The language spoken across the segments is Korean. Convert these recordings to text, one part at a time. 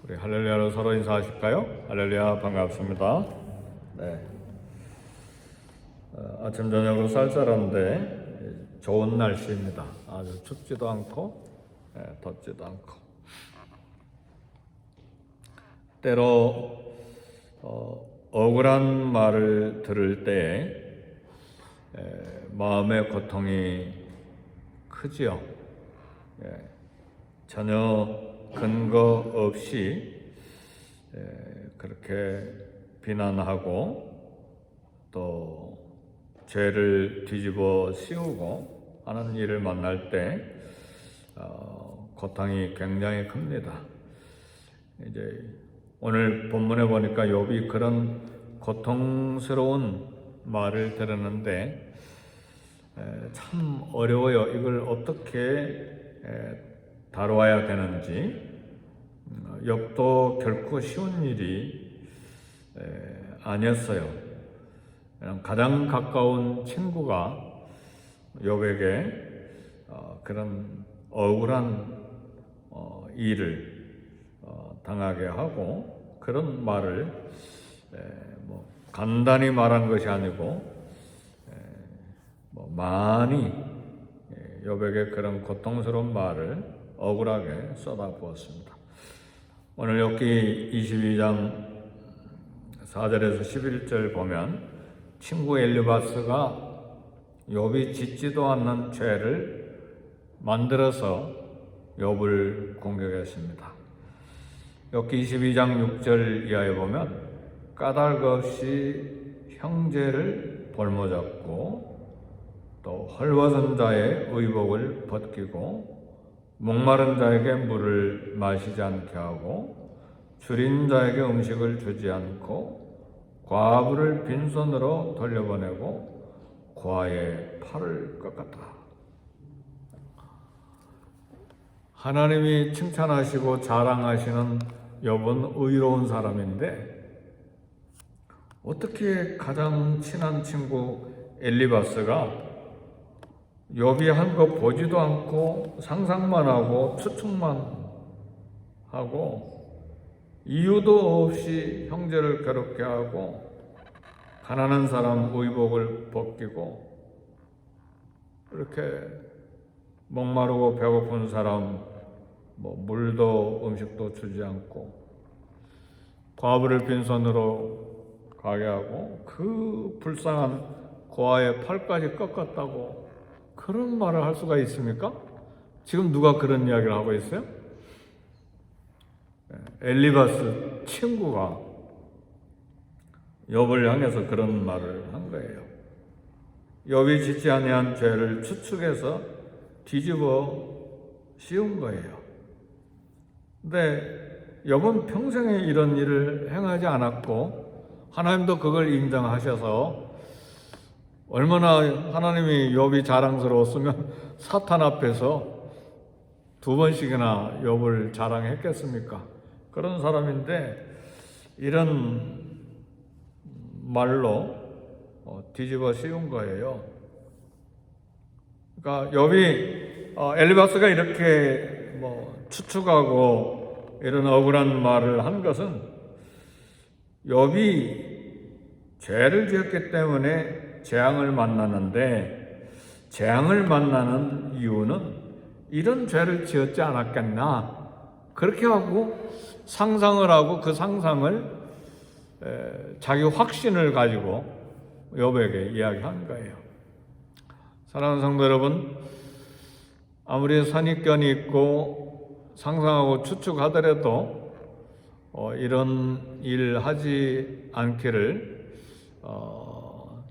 우리 할렐루야로 서로 인사하실까요? 할렐루야, 반갑습니다. 네. 아침 저녁으로 쌀쌀한데 좋은 날씨입니다. 아주 춥지도 않고 덥지도 않고. 때로 억울한 말을 들을 때 마음의 고통이 크지요. 전혀 근거 없이 그렇게 비난하고 또 죄를 뒤집어 씌우고 하는 일을 만날 때 고통이 굉장히 큽니다. 이제 오늘 본문에 보니까 욥이 그런 고통스러운 말을 들었는데 참 어려워요. 이걸 어떻게 다루어야 되는지. 욥도 결코 쉬운 일이 아니었어요. 가장 가까운 친구가 욥에게 그런 억울한 일을 당하게 하고 그런 말을 간단히 말한 것이 아니고 많이 욥에게 그런 고통스러운 말을 억울하게 쏟아부었습니다. 오늘 욥기 22장 4절에서 11절 보면 친구 엘리바스가 욥이 짓지도 않는 죄를 만들어서 욥을 공격했습니다. 욥기 22장 6절 이하에 보면 까닭 없이 형제를 볼모잡고 또 헐벗은 자의 의복을 벗기고 목마른 자에게 물을 마시지 않게 하고 줄인 자에게 음식을 주지 않고 과부를 빈손으로 돌려보내고 고아의 팔을 꺾었다. 하나님이 칭찬하시고 자랑하시는 욥은 의로운 사람인데 어떻게 가장 친한 친구 엘리바스가 욥이 한 거 보지도 않고 상상만 하고 추측만 하고 이유도 없이 형제를 괴롭게 하고 가난한 사람 의복을 벗기고 이렇게 목마르고 배고픈 사람 물도 음식도 주지 않고 과부를 빈손으로 가게 하고 그 불쌍한 고아의 팔까지 꺾었다고 그런 말을 할 수가 있습니까? 지금 누가 그런 이야기를 하고 있어요? 엘리바스 친구가 욥을 향해서 그런 말을 한 거예요. 욥이 짓지 아니한 죄를 추측해서 뒤집어 씌운 거예요. 근데 욥은 평생에 이런 일을 행하지 않았고 하나님도 그걸 인정하셔서 얼마나 하나님이 욥이 자랑스러웠으면 사탄 앞에서 2번씩이나 욥을 자랑했겠습니까? 그런 사람인데 이런 말로 뒤집어 씌운 거예요. 그러니까 욥이 엘리바스가 이렇게 추측하고 이런 억울한 말을 한 것은 욥이 죄를 지었기 때문에 재앙을 만나는데 재앙을 만나는 이유는 이런 죄를 지었지 않았겠나 그렇게 하고 상상을 하고 그 상상을 자기 확신을 가지고 욥에게 이야기한 거예요. 사랑하는 성도 여러분, 아무리 선입견이 있고 상상하고 추측하더라도 이런 일 하지 않기를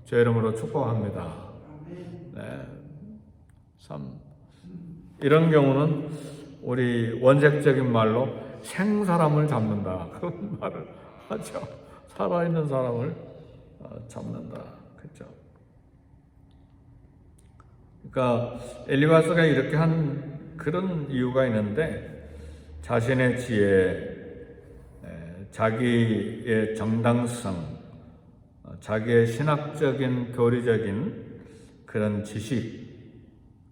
주의 이름으로 축복합니다. 이런 경우는 우리 원색적인 말로 생사람을 잡는다 그런 말을 하죠. 살아있는 사람을 잡는다. 그렇죠? 그러니까 엘리바스가 이렇게 한 그런 이유가 있는데 자신의 지혜, 자기의 정당성, 자기의 신학적인 교리적인 그런 지식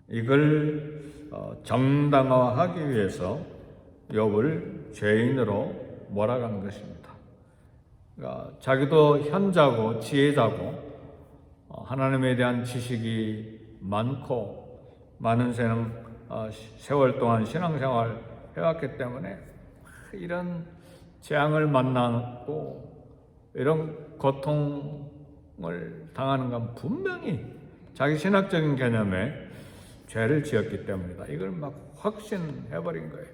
이걸 정당화하기 위해서 욥을 죄인으로 몰아간 것입니다. 그러니까 자기도 현자고 지혜자고 하나님에 대한 지식이 많고 많은 세월 동안 신앙생활 해왔기 때문에 이런 재앙을 만나고 이런 고통을 당하는 건 분명히 자기 신학적인 개념에 죄를 지었기 때문이다. 이걸 막 확신해버린 거예요.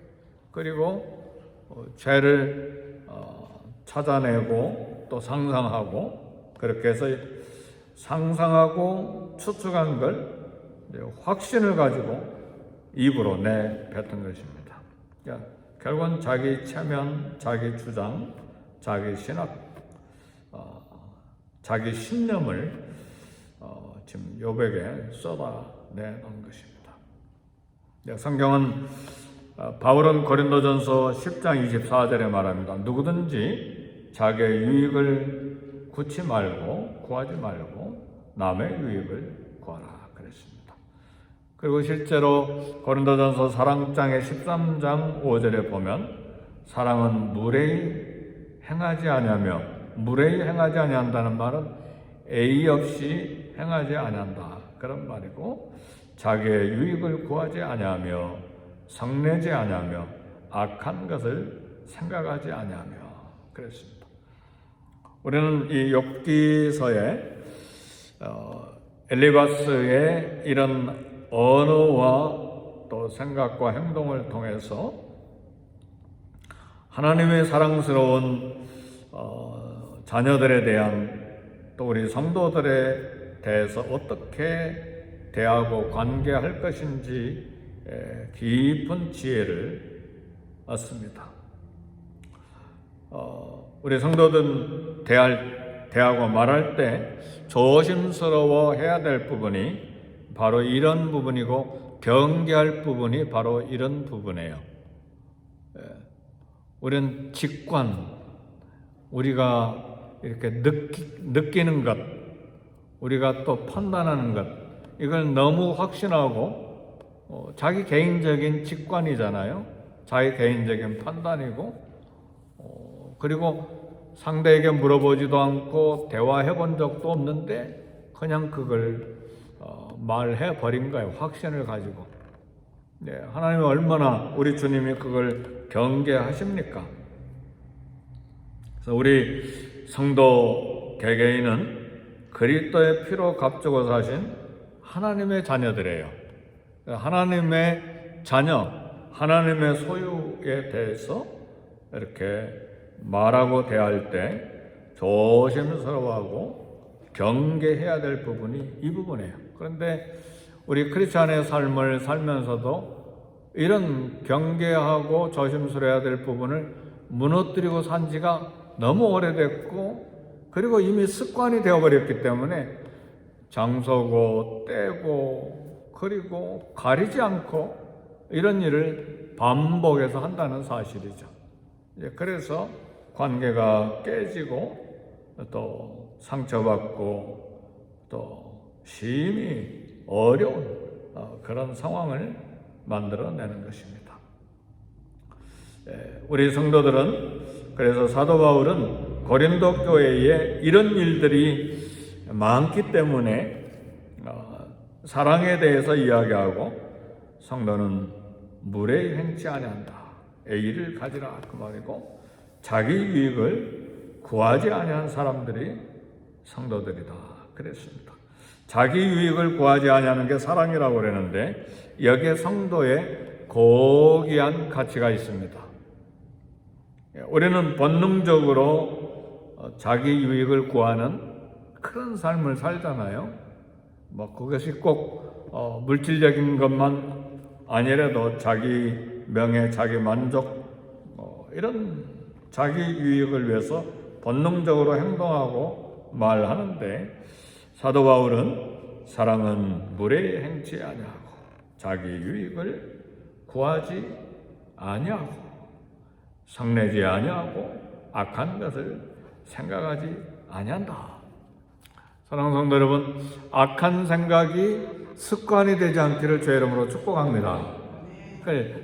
그리고 죄를 찾아내고 또 상상하고 그렇게 해서 상상하고 추측한 걸 확신을 가지고 입으로 내뱉은 것입니다. 그러니까 결국은 자기 체면, 자기 주장, 자기 신학, 자기 신념을 지금 욥에게 쏟아내놓은 것입니다. 성경은 바울은 고린도전서 10장 24절에 말합니다. 누구든지 자기의 유익을 구하지 말고 남의 유익을 구하라 그랬습니다. 그리고 실제로 고린도전서 사랑장의 13장 5절에 보면 사랑은 무례히 행하지 아니하며, 무례히 행하지 아니한다는 말은 애의 없이 행하지 아니한다 그런 말이고, 자기의 유익을 구하지 아니하며 성내지 아니하며 악한 것을 생각하지 아니하며 그랬습니다. 우리는 이 욥기서에 엘리바스의 이런 언어와 또 생각과 행동을 통해서 하나님의 사랑스러운 자녀들에 대한 또 우리 성도들에 대해서 어떻게 대하고 관계할 것인지 깊은 지혜를 얻습니다. 우리 성도들 대하고 말할 때 조심스러워 해야 될 부분이 바로 이런 부분이고, 경계할 부분이 바로 이런 부분이에요. 우리는 직관, 우리가 이렇게 느끼는 것, 우리가 또 판단하는 것, 이걸 너무 확신하고 자기 개인적인 직관이잖아요. 자기 개인적인 판단이고, 그리고 상대에게 물어보지도 않고 대화해 본 적도 없는데 그냥 그걸 말해 버린 거예요. 확신을 가지고. 네, 하나님은 얼마나 우리 주님이 그걸 경계하십니까? 그래서 우리 성도 개개인은 그리스도의 피로 값주고 사신 하나님의 자녀들이에요. 하나님의 자녀, 하나님의 소유에 대해서 이렇게 말하고 대할 때 조심스러워하고 경계해야 될 부분이 이 부분이에요. 그런데 우리 크리스찬의 삶을 살면서도 이런 경계하고 조심스러워야 될 부분을 무너뜨리고 산 지가 너무 오래됐고, 그리고 이미 습관이 되어버렸기 때문에 장소고 때고 그리고 가리지 않고 이런 일을 반복해서 한다는 사실이죠. 그래서 관계가 깨지고 또 상처받고 또 심히 어려운 그런 상황을 만들어내는 것입니다. 우리 성도들은, 그래서 사도 바울은 고린도 교회에 이런 일들이 많기 때문에 사랑에 대해서 이야기하고, 성도는 무례히 행치 아니한다, 애의를 가지라 그 말이고, 자기 유익을 구하지 아니한 사람들이 성도들이다 그랬습니다. 자기 유익을 구하지 아니하는 게 사랑이라고 그러는데, 여기에 성도의 고귀한 가치가 있습니다. 우리는 본능적으로 자기 유익을 구하는 그런 삶을 살잖아요. 그것이 꼭 물질적인 것만 아니라도 자기 명예, 자기 만족, 이런 자기 유익을 위해서 본능적으로 행동하고 말하는데, 사도 바울은 사랑은 무례히 행치 아니하고 자기 유익을 구하지 아니하고 성내지 아니하고 악한 것을 생각하지 아니한다. 사랑하는 성도 여러분, 악한 생각이 습관이 되지 않기를 주의 이름으로 축복합니다.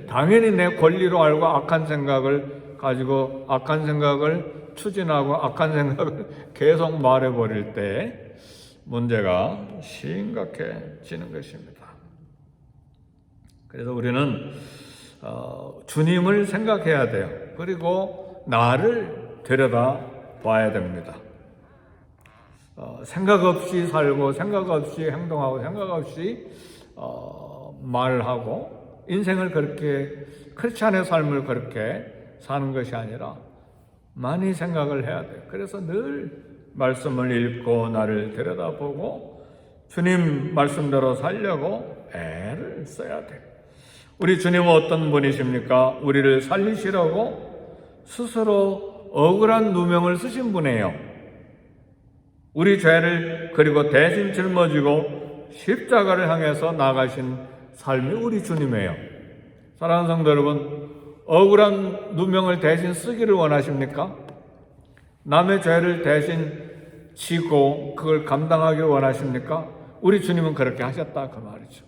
당연히 내 권리로 알고 악한 생각을 가지고 악한 생각을 추진하고 악한 생각을 계속 말해버릴 때 문제가 심각해지는 것입니다. 그래서 우리는 주님을 생각해야 돼요. 그리고 나를 들여다 봐야 됩니다. 생각 없이 살고 생각 없이 행동하고 생각 없이 말하고 인생을 그렇게 크리스찬의 삶을 그렇게 사는 것이 아니라 많이 생각을 해야 돼요. 그래서 늘 말씀을 읽고 나를 들여다보고 주님 말씀대로 살려고 애를 써야 돼요. 우리 주님은 어떤 분이십니까? 우리를 살리시려고 스스로 억울한 누명을 쓰신 분이에요. 우리 죄를 그리고 대신 짊어지고 십자가를 향해서 나가신 삶이 우리 주님이에요. 사랑하는 성도 여러분, 억울한 누명을 대신 쓰기를 원하십니까? 남의 죄를 대신 지고 그걸 감당하기를 원하십니까? 우리 주님은 그렇게 하셨다 그 말이죠.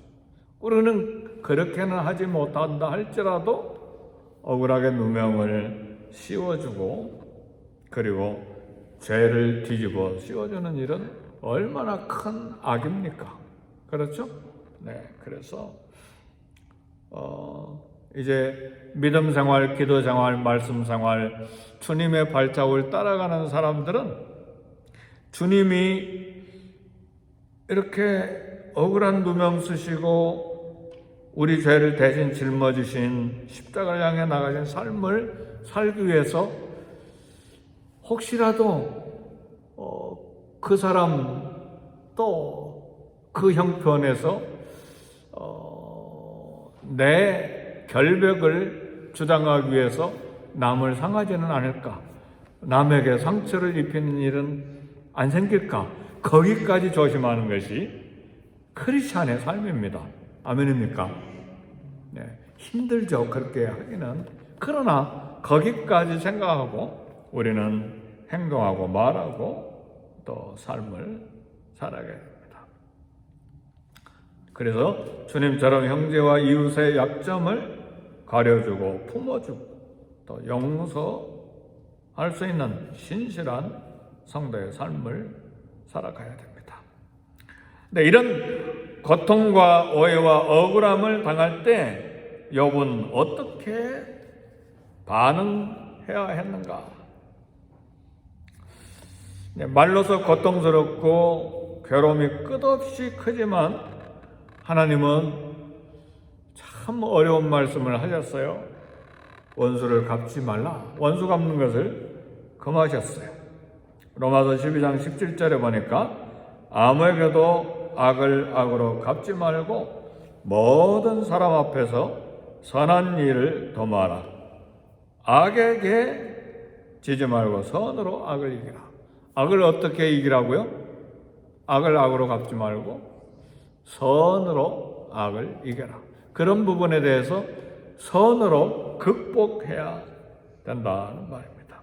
우리는 그렇게는 하지 못한다 할지라도 억울하게 누명을 씌워주고 그리고 죄를 뒤집어 씌워주는 일은 얼마나 큰 악입니까? 그렇죠? 네, 그래서 이제 믿음 생활, 기도 생활, 말씀 생활, 주님의 발자국을 따라가는 사람들은 주님이 이렇게 억울한 누명 쓰시고 우리 죄를 대신 짊어지신 십자가를 향해 나가신 삶을 살기 위해서 혹시라도 그 사람 또 그 형편에서 내 결백을 주장하기 위해서 남을 상하지는 않을까, 남에게 상처를 입히는 일은 안 생길까, 거기까지 조심하는 것이 크리스찬의 삶입니다. 아멘입니까? 네, 힘들죠, 그렇게 하기는. 그러나 거기까지 생각하고 우리는 행동하고 말하고 또 삶을 살아가야 됩니다. 그래서 주님처럼 형제와 이웃의 약점을 가려주고 품어주고 또 용서할 수 있는 신실한 성도의 삶을 살아가야 됩니다. 네, 이런 고통과 오해와 억울함을 당할 때 욥은 어떻게 반응해야 했는가? 네, 말로서 고통스럽고 괴로움이 끝없이 크지만 하나님은 참 어려운 말씀을 하셨어요. 원수를 갚지 말라. 원수 갚는 것을 금하셨어요. 로마서 12장 17절에 보니까 아무에게도 악을 악으로 갚지 말고 모든 사람 앞에서 선한 일을 도모하라. 악에게 지지 말고 선으로 악을 이기라. 악을 어떻게 이기라고요? 악을 악으로 갚지 말고 선으로 악을 이겨라. 그런 부분에 대해서 선으로 극복해야 된다는 말입니다.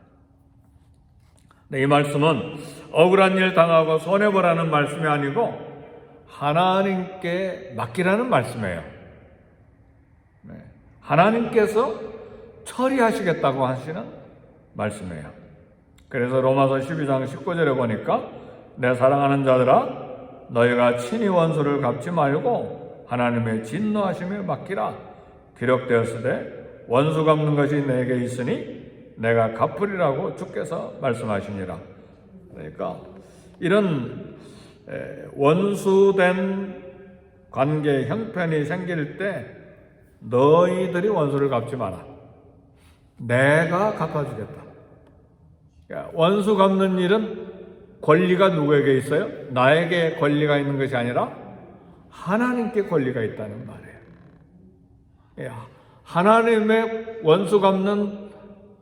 네, 이 말씀은 억울한 일 당하고 손해보라는 말씀이 아니고 하나님께 맡기라는 말씀이에요. 네, 하나님께서 처리하시겠다고 하시는 말씀이에요. 그래서 로마서 12장 19절에 보니까 내 사랑하는 자들아 너희가 친히 원수를 갚지 말고 하나님의 진노하심에 맡기라. 기록되었으되 원수 갚는 것이 내게 있으니 내가 갚으리라고 주께서 말씀하시니라. 그러니까 이런 원수된 관계 형편이 생길 때 너희들이 원수를 갚지 마라. 내가 갚아주겠다. 그러니까 원수 갚는 일은 권리가 누구에게 있어요? 나에게 권리가 있는 것이 아니라 하나님께 권리가 있다는 말이에요. 하나님의 원수 갚는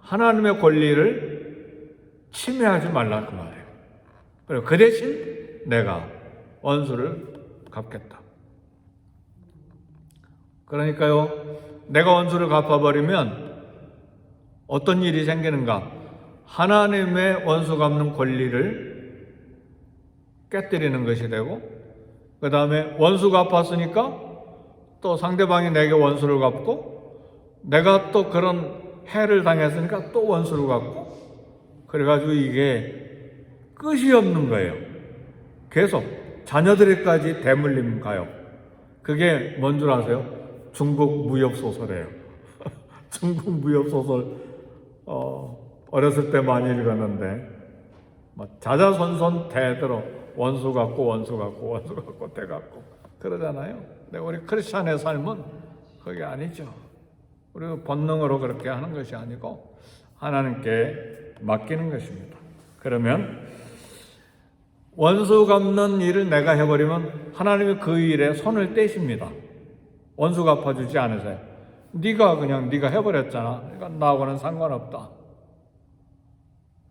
하나님의 권리를 침해하지 말라 그 말이에요. 그리고 그 대신 내가 원수를 갚겠다. 그러니까요, 내가 원수를 갚아버리면 어떤 일이 생기는가? 하나님의 원수 갚는 권리를 깨뜨리는 것이 되고, 그 다음에 원수 갚았으니까 또 상대방이 내게 원수를 갚고, 내가 또 그런 해를 당했으니까 또 원수를 갖고, 그래가지고 이게 끝이 없는 거예요. 계속 자녀들에까지 대물림 가요. 그게 뭔 줄 아세요? 중국 무협소설이에요. 중국 무협소설 어렸을 때 많이 읽었는데 자자손손 대대로 원수 갖고 대 갖고 그러잖아요. 근데 우리 크리스찬의 삶은 그게 아니죠. 우리 본능으로 그렇게 하는 것이 아니고 하나님께 맡기는 것입니다. 그러면 원수 갚는 일을 내가 해버리면 하나님이 그 일에 손을 떼십니다. 원수 갚아주지 않으세요. 네가 해버렸잖아. 그러니까 나하고는 상관없다.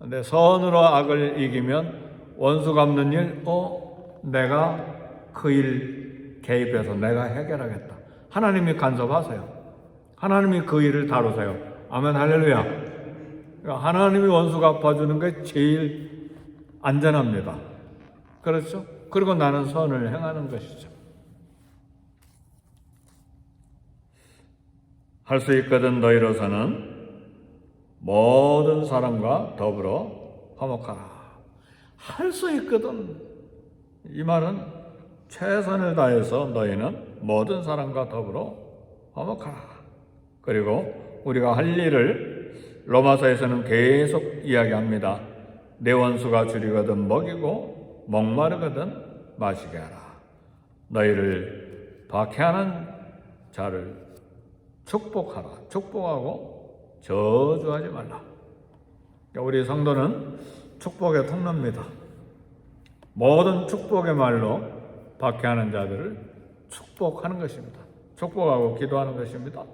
근데 선으로 악을 이기면 원수 갚는 일, 내가 그 일 개입해서 내가 해결하겠다. 하나님이 간섭하세요. 하나님이 그 일을 다루세요. 아멘, 할렐루야. 그러니까 하나님이 원수 갚아주는 게 제일 안전합니다. 그렇죠? 그리고 나는 선을 행하는 것이죠. 할 수 있거든 너희로서는 모든 사람과 더불어 화목하라. 할 수 있거든. 이 말은 최선을 다해서 너희는 모든 사람과 더불어 화목하라. 그리고 우리가 할 일을 로마서에서는 계속 이야기합니다. 내 원수가 줄이거든 먹이고 목마르거든 마시게 하라. 너희를 박해하는 자를 축복하라. 축복하고 저주하지 말라. 우리 성도는 축복의 통로입니다. 모든 축복의 말로 박해하는 자들을 축복하는 것입니다. 축복하고 기도하는 것입니다.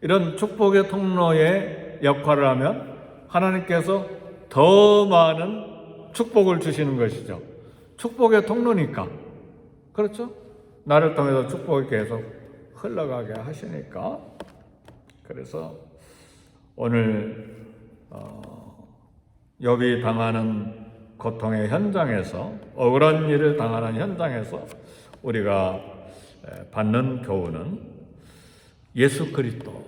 이런 축복의 통로의 역할을 하면 하나님께서 더 많은 축복을 주시는 것이죠. 축복의 통로니까. 그렇죠? 나를 통해서 축복이 계속 흘러가게 하시니까. 그래서 오늘 욥이 당하는 고통의 현장에서, 억울한 일을 당하는 현장에서 우리가 받는 교훈은 예수 그리스도의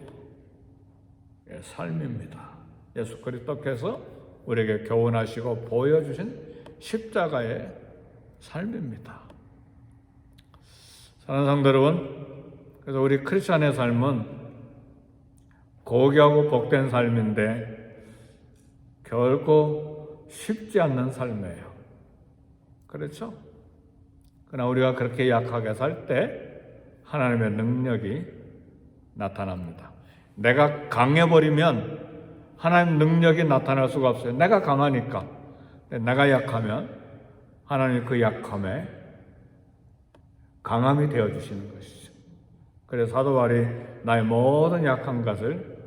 삶입니다. 예수 그리스도께서 우리에게 교훈하시고 보여주신 십자가의 삶입니다. 사랑하는 성도 여러분, 그래서 우리 크리스찬의 삶은 고귀하고 복된 삶인데 결코 쉽지 않는 삶이에요. 그렇죠? 그러나 우리가 그렇게 약하게 살 때 하나님의 능력이 나타납니다. 내가 강해버리면 하나님 능력이 나타날 수가 없어요. 내가 강하니까. 내가 약하면 하나님이 그 약함에 강함이 되어주시는 것이죠. 그래서 사도 바울이 나의 모든 약한 것을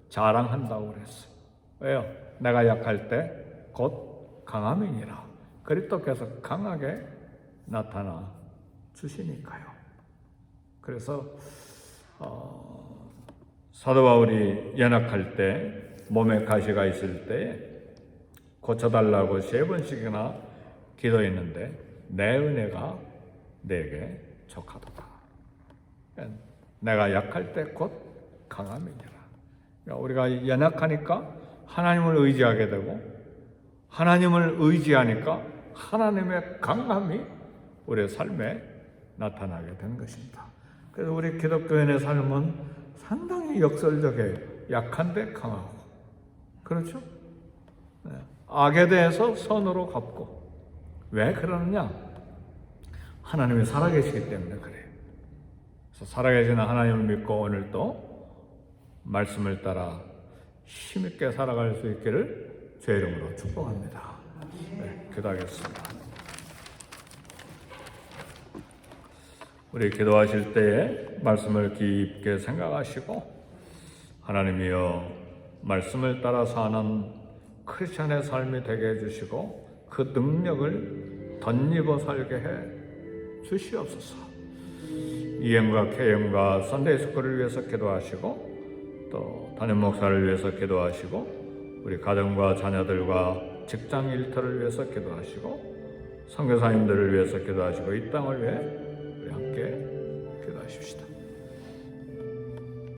자랑한다고 그랬어요. 왜요? 내가 약할 때 곧 강함이니라. 그리스도께서 강하게 나타나 주시니까요. 그래서 사도 바울이 연약할 때, 몸에 가시가 있을 때 고쳐달라고 3번씩이나 기도했는데 내 은혜가 내게 족하도다. 내가 약할 때 곧 강함이니라. 그러니까 우리가 연약하니까 하나님을 의지하게 되고, 하나님을 의지하니까 하나님의 강함이 우리의 삶에 나타나게 된 것입니다. 그래서 우리 기독교인의 삶은 상당히 역설적이에요. 약한데 강하고. 그렇죠? 악에 대해서 선으로 갚고. 왜 그러느냐? 하나님이 살아계시기 때문에 그래요. 그래서 살아계시는 하나님을 믿고 오늘도 말씀을 따라 힘있게 살아갈 수 있기를 주의 이름으로 축복합니다. 기도하겠습니다. 우리 기도하실 때에 말씀을 깊게 생각하시고, 하나님이여 말씀을 따라 사는 크리스천의 삶이 되게 해주시고 그 능력을 덧입어 살게 해 주시옵소서. EM과 KM과 선데이 스쿨을 위해서 기도하시고, 또 담임 목사를 위해서 기도하시고, 우리 가정과 자녀들과 직장 일터를 위해서 기도하시고, 선교사님들을 위해서 기도하시고, 이 땅을 위해 우리 함께 기도하십시다.